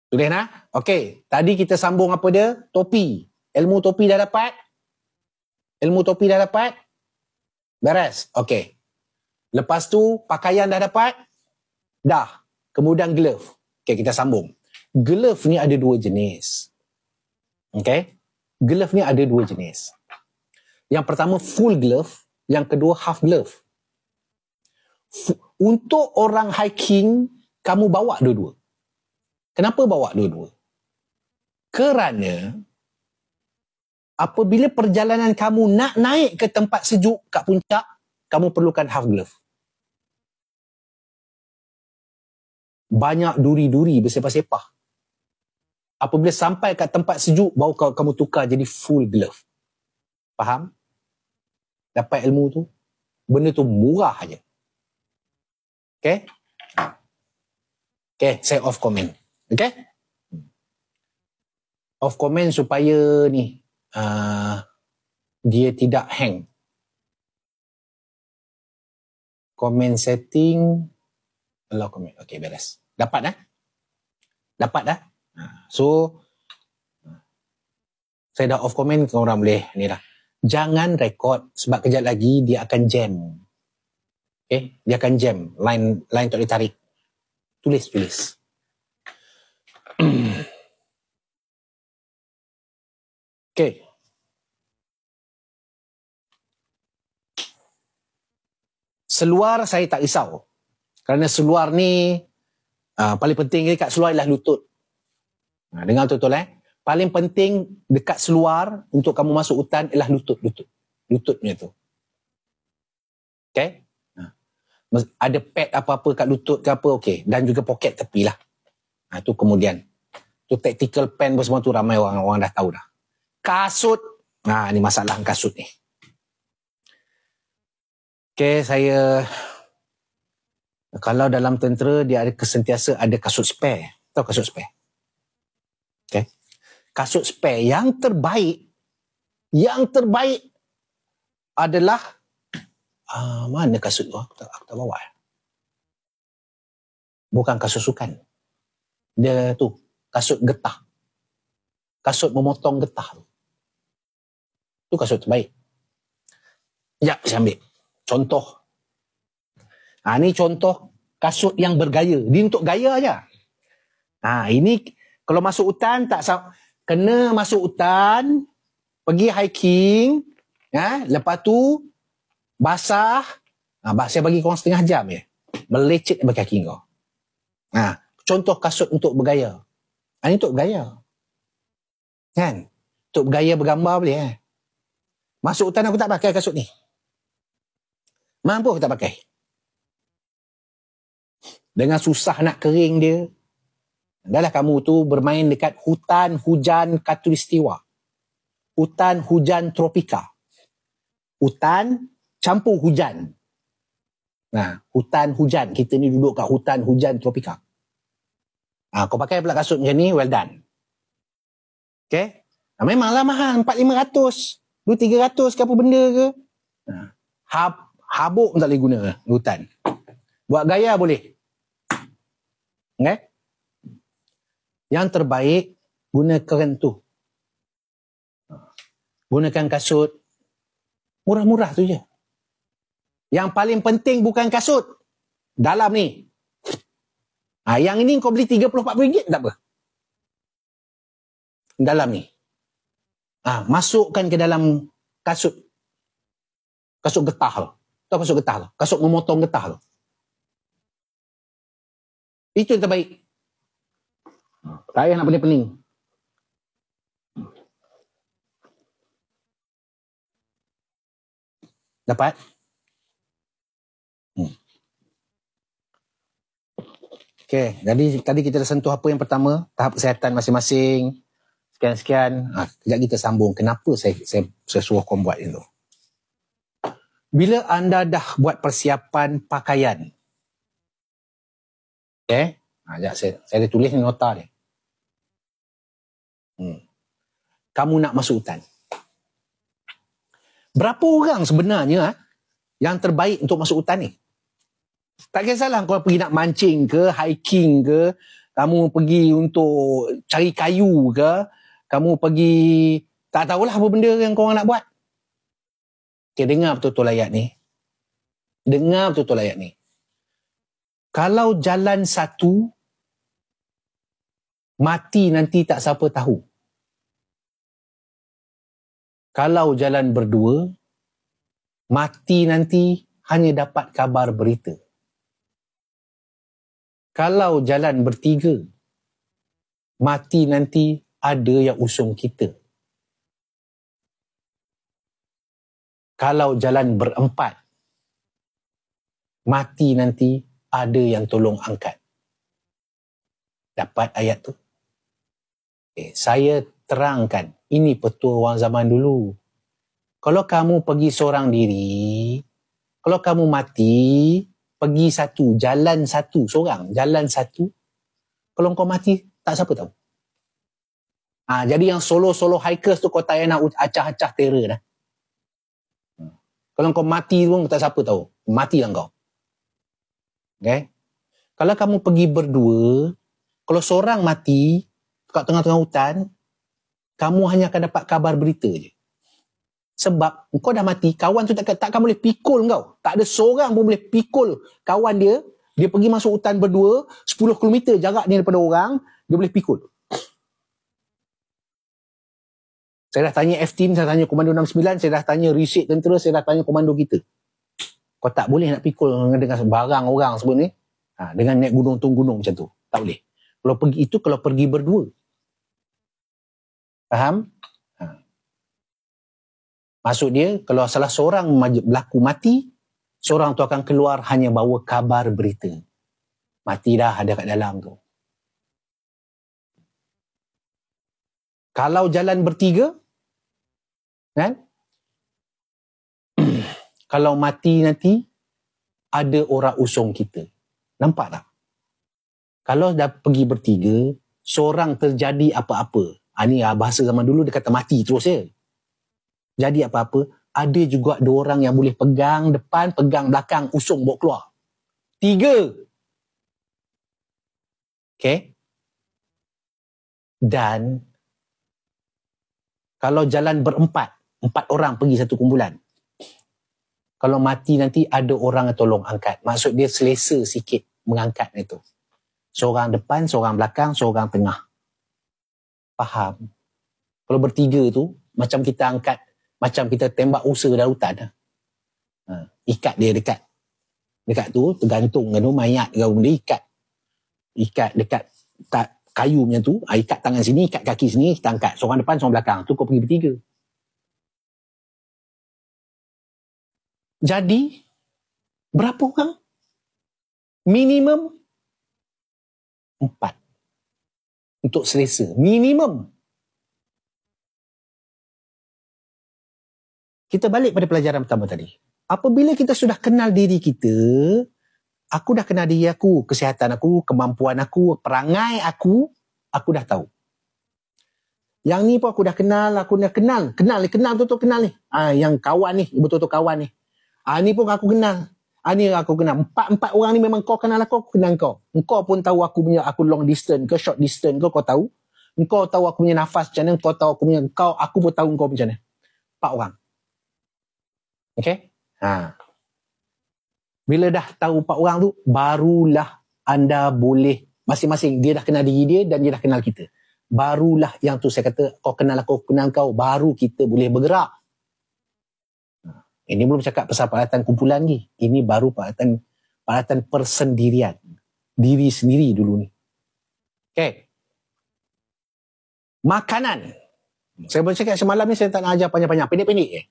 Tulis nah. Okey, tadi kita sambung apa dia? Topi. Ilmu topi dah dapat? Ilmu topi dah dapat? Beres. Okey. Lepas tu pakaian dah dapat? Dah. Kemudian glove. Okey, kita sambung. Glove ni ada dua jenis. Okey? Glove ni ada dua jenis. Yang pertama full glove, yang kedua half glove. Untuk orang hiking, kamu bawa dua-dua. Kenapa bawa dua-dua? Kerana apabila perjalanan kamu nak naik ke tempat sejuk kat puncak, kamu perlukan half glove. Banyak duri-duri bersepah-sepah. Apabila sampai kat tempat sejuk, baru kamu tukar jadi full glove. Faham? Dapat ilmu tu? Benda tu murah aja. Okay? Okay, saya off comment. Okay? Off comment supaya ni dia tidak hang. Comment setting, allow comment. Okay, beres. Dapat dah? Dapat dah? So, saya dah off comment, korang boleh ni dah. Jangan rekod sebab kejap lagi dia akan jam. Okay? Dia akan jam. Line tak boleh tarik. Tulis. Okay. Seluar saya tak risau. Kerana seluar ni paling penting dekat seluar ialah lutut. Dengar betul-betul Paling penting dekat seluar untuk kamu masuk hutan ialah lutut. Lututnya tu. Okay? Ada pad apa-apa kat lutut ke apa, okay. Dan juga poket tepi lah. Tu kemudian. Tu tactical pen pun semua tu ramai orang dah tahu dah. Kasut. Ni masalah kasut ni. Okay, saya... Kalau dalam tentera, dia ada sentiasa ada kasut spare. Tahu kasut spare? Okay. Kasut spare yang terbaik adalah mana kasut tu? Aku tak bawa. Bukan kasut sukan. Dia tu, kasut getah. Kasut memotong getah tu. Tu kasut terbaik. Ya, saya ambil. Contoh. Ni contoh kasut yang bergaya. Dia untuk gaya aja. Ini kalau masuk hutan kena masuk hutan, pergi hiking, lepas tu basah, saya bagi korang setengah jam je. Melecet bagi kaki kau. Contoh kasut untuk bergaya. Ini untuk bergaya. Kan? Untuk bergaya bergambar boleh. Masuk hutan aku tak pakai kasut ni. Mampu aku tak pakai. Dengan susah nak kering dia. Dahlah kamu tu bermain dekat hutan hujan khatulistiwa. Hutan hujan tropika. Hutan campur hujan. Hutan hujan. Kita ni duduk kat hutan hujan tropika. Kau pakai pula kasut macam ni, well done. Okay? Memanglah mahal, 400-500. 200-300 ke apa benda ke. Habuk tak boleh guna hutan. Buat gaya boleh. Okay? Yang terbaik, gunakan tu. Gunakan kasut. Murah-murah tu je. Yang paling penting bukan kasut. Dalam ni. Yang ini kau beli RM30-40 tak apa. Dalam ni. Masukkan ke dalam kasut. Kasut getah tu. Tahu kasut getah tu? Kasut memotong getah tu. Itu yang terbaik. Tak payah nak pening-pening. Dapat? Okay, jadi tadi kita dah sentuh apa yang pertama, tahap kesihatan masing-masing. Sekian-sekian. Kejap kita sambung. Kenapa saya suruh korang buat itu? Bila anda dah buat persiapan pakaian. Okay? Sekejap saya ada tulis ni nota dia. Kamu nak masuk hutan. Berapa orang sebenarnya yang terbaik untuk masuk hutan ni? Tak kisahlah kau pergi nak mancing ke, hiking ke, kamu pergi untuk cari kayu ke, kamu pergi, tak tahulah apa benda yang korang nak buat. Okay, dengar betul-betul ayat ni. Dengar betul-betul ayat ni. Kalau jalan satu, mati nanti tak siapa tahu. Kalau jalan berdua, mati nanti hanya dapat kabar berita. Kalau jalan bertiga, mati nanti ada yang usung kita. Kalau jalan berempat, mati nanti ada yang tolong angkat. Dapat ayat tu? Saya terangkan, ini petua orang zaman dulu. Kalau kamu pergi seorang diri, kalau kamu mati, pergi satu, jalan satu, seorang, jalan satu, kalau kau mati, tak siapa tahu. Jadi yang solo-solo hikers tu kau tak payah nak acah-acah terror dah. Kalau kau mati pun tak siapa tahu. Matilah kau. Okay? Kalau kamu pergi berdua, kalau seorang mati kat tengah-tengah hutan, kamu hanya akan dapat kabar berita je. Sebab kau dah mati, kawan tu takkan boleh pikul kau. Tak ada seorang pun boleh pikul kawan dia. Dia pergi masuk hutan berdua, 10 km jarak dia daripada orang, dia boleh pikul. Saya dah tanya F-Team, saya tanya Komando 69, saya dah tanya Resik Tentera, saya dah tanya Komando kita. Kau tak boleh nak pikul dengan barang orang sebelum ni. Dengan naik gunung tu gunung macam tu. Tak boleh. Kalau pergi berdua. Faham? Maksud dia, kalau salah seorang berlaku mati, seorang tu akan keluar hanya bawa kabar berita. Mati dah, ada kat dalam tu. Kalau jalan bertiga, kan? Kalau mati nanti, ada orang usung kita. Nampak tak? Kalau dah pergi bertiga, seorang terjadi apa-apa. Ni bahasa zaman dulu dia kata mati terus je. Jadi apa-apa, ada juga 2 orang yang boleh pegang depan, pegang belakang, usung bawa keluar. 3. Okay? Dan kalau jalan berempat, 4 orang pergi satu kumpulan. Kalau mati nanti ada orang yang tolong angkat. Maksud dia selesa sikit mengangkat itu. Seorang depan, seorang belakang, seorang tengah. Faham? Kalau bertiga tu, macam kita angkat, macam kita tembak usa dalam hutan. Ikat dia dekat tu, tergantung kan tu, mayat ke benda, ikat dekat kayu macam tu, ikat tangan sini, ikat kaki sini, kita angkat. Seorang depan, seorang belakang. Tu kau pergi bertiga. Jadi, berapa orang? Minimum 4. Untuk selesa. Minimum. Kita balik pada pelajaran pertama tadi. Apabila kita sudah kenal diri kita, aku dah kenal diri aku, kesihatan aku, kemampuan aku, perangai aku dah tahu. Yang ni pun aku dah kenal, kenal betul-betul kenal ni. Yang kawan ni, betul-betul kawan ni. Ni pun aku kenal. Ni aku kenal. Empat orang ni memang kau kenal aku kenal kau. Engkau pun tahu aku long distance ke short distance ke, kau tahu. Engkau tahu aku punya nafas macam mana, kau tahu aku pun tahu kau macam mana. 4 orang. Okay? Bila dah tahu 4 orang tu, barulah anda boleh, masing-masing dia dah kenal diri dia dan dia dah kenal kita. Barulah yang tu saya kata, kau kenal aku kenal kau, baru kita boleh bergerak. Ini belum cakap pasal peralatan kumpulan lagi. Ini baru peralatan persendirian. Diri sendiri dulu ni. Okay. Makanan. Saya boleh cakap semalam ni saya tak nak ajar panjang-panjang. Pendek-pendek je.